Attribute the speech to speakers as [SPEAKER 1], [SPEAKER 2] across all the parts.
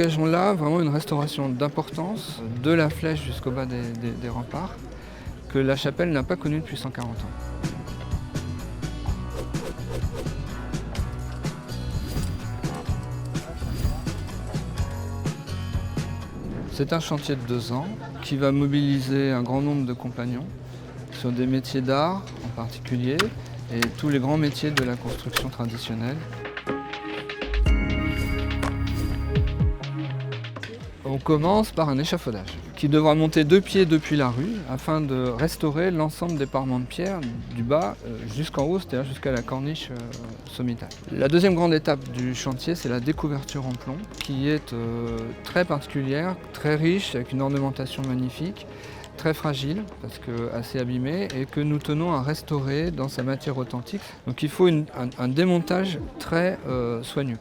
[SPEAKER 1] engageons là vraiment une restauration d'importance de la flèche jusqu'au bas des remparts que la chapelle n'a pas connue depuis 140 ans. C'est un chantier de 2 ans qui va mobiliser un grand nombre de compagnons sur des métiers d'art en particulier et tous les grands métiers de la construction traditionnelle. On commence par un échafaudage qui devra monter 2 pieds depuis la rue afin de restaurer l'ensemble des parements de pierre du bas jusqu'en haut, c'est-à-dire jusqu'à la corniche sommitale. La deuxième grande étape du chantier, c'est la découverture en plomb qui est très particulière, très riche, avec une ornementation magnifique, très fragile parce que assez abîmée et que nous tenons à restaurer dans sa matière authentique. Donc il faut un démontage très soigneux.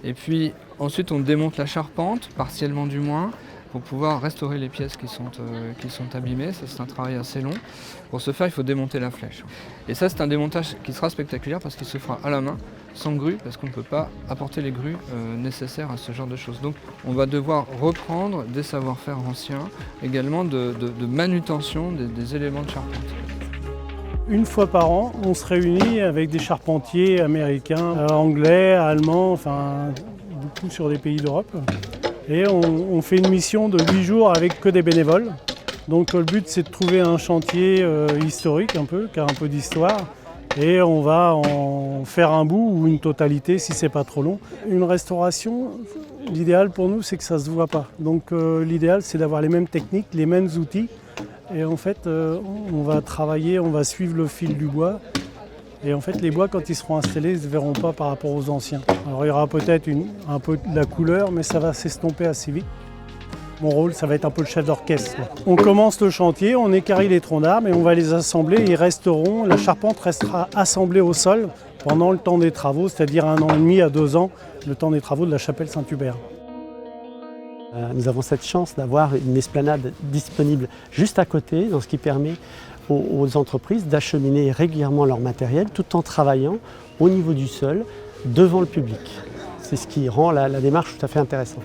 [SPEAKER 1] Et puis ensuite on démonte la charpente, partiellement du moins, pour pouvoir restaurer les pièces qui sont abîmées. Ça, c'est un travail assez long. Pour ce faire, il faut démonter la flèche. Et ça, c'est un démontage qui sera spectaculaire parce qu'il se fera à la main, sans grue, parce qu'on ne peut pas apporter les grues nécessaires à ce genre de choses. Donc on va devoir reprendre des savoir-faire anciens, également de manutention des éléments de charpente.
[SPEAKER 2] Une fois par an, on se réunit avec des charpentiers américains, anglais, allemands, enfin beaucoup sur des pays d'Europe. Et on fait une mission de 8 jours avec que des bénévoles. Donc le but c'est de trouver un chantier historique un peu, qui a un peu d'histoire. Et on va en faire un bout ou une totalité si c'est pas trop long. Une restauration, l'idéal pour nous c'est que ça se voit pas. Donc l'idéal c'est d'avoir les mêmes techniques, les mêmes outils. Et en fait, on va travailler, on va suivre le fil du bois. Et en fait, les bois, quand ils seront installés, ils ne se verront pas par rapport aux anciens. Alors il y aura peut-être un peu de la couleur, mais ça va s'estomper assez vite. Mon rôle, ça va être un peu le chef d'orchestre. On commence le chantier, on équarrit les troncs d'arbres et on va les assembler. Ils resteront, la charpente restera assemblée au sol pendant le temps des travaux, c'est-à-dire 1 an et demi à 2 ans, le temps des travaux de la chapelle Saint-Hubert.
[SPEAKER 3] Nous avons cette chance d'avoir une esplanade disponible juste à côté, ce qui permet aux entreprises d'acheminer régulièrement leur matériel tout en travaillant au niveau du sol, devant le public. C'est ce qui rend la démarche tout à fait intéressante.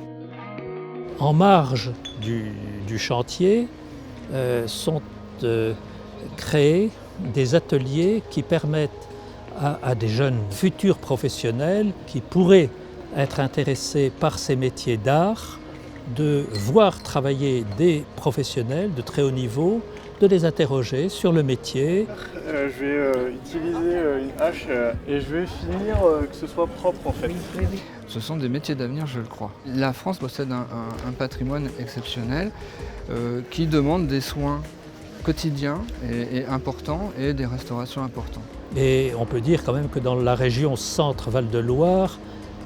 [SPEAKER 4] En marge du chantier sont créés des ateliers qui permettent à des jeunes futurs professionnels qui pourraient être intéressés par ces métiers d'art de voir travailler des professionnels de très haut niveau, de les interroger sur le métier.
[SPEAKER 5] Je vais utiliser une hache et je vais finir que ce soit propre en fait.
[SPEAKER 1] Ce sont des métiers d'avenir, je le crois. La France possède un patrimoine exceptionnel qui demande des soins quotidiens et importants et des restaurations importantes.
[SPEAKER 4] Et on peut dire quand même que dans la région Centre-Val de Loire,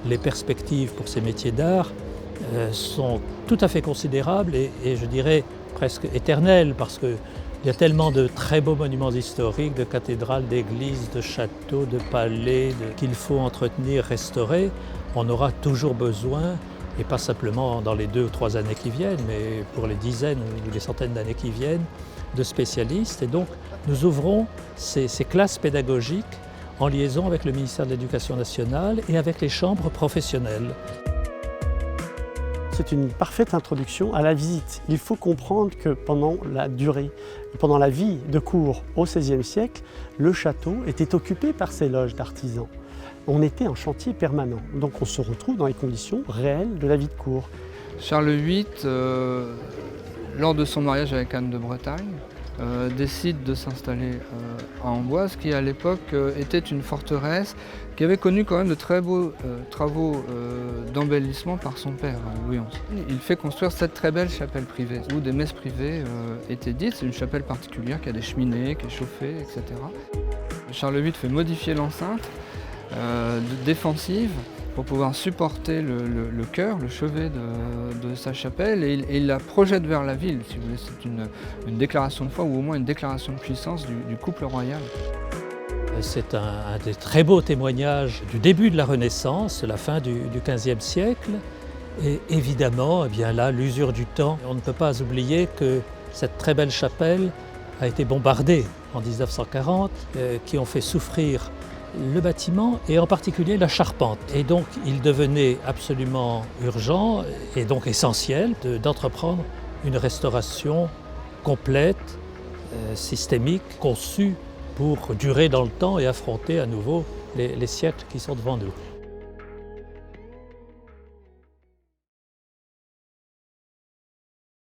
[SPEAKER 4] les perspectives pour ces métiers d'art sont tout à fait considérables et je dirais presque éternelles parce qu'il y a tellement de très beaux monuments historiques, de cathédrales, d'églises, de châteaux, de palais qu'il faut entretenir, restaurer. On aura toujours besoin, et pas simplement dans les 2 ou 3 années qui viennent, mais pour les dizaines ou les centaines d'années qui viennent, de spécialistes. Et donc nous ouvrons ces classes pédagogiques en liaison avec le ministère de l'Éducation nationale et avec les chambres professionnelles.
[SPEAKER 3] C'est une parfaite introduction à la visite. Il faut comprendre que pendant la durée, pendant la vie de cour au XVIe siècle, le château était occupé par ces loges d'artisans. On était en chantier permanent, donc on se retrouve dans les conditions réelles de la vie de cour.
[SPEAKER 1] Charles VIII, lors de son mariage avec Anne de Bretagne, décide de s'installer à Amboise, qui à l'époque était une forteresse qui avait connu quand même de très beaux travaux d'embellissement par son père, Louis XI. Il fait construire cette très belle chapelle privée, où des messes privées étaient dites. C'est une chapelle particulière qui a des cheminées, qui est chauffée, etc. Charles VIII fait modifier l'enceinte défensive pour pouvoir supporter le chœur, le chevet de sa chapelle, et il la projette vers la ville, si vous voulez. C'est une déclaration de foi, ou au moins une déclaration de puissance du couple royal.
[SPEAKER 4] C'est un des très beaux témoignages du début de la Renaissance, la fin du XVe siècle. Et évidemment, eh bien là, l'usure du temps. On ne peut pas oublier que cette très belle chapelle a été bombardée en 1940, qui ont fait souffrir le bâtiment et en particulier la charpente. Et donc il devenait absolument urgent et donc essentiel d'entreprendre une restauration complète, systémique, conçue pour durer dans le temps et affronter à nouveau les siècles qui sont devant nous.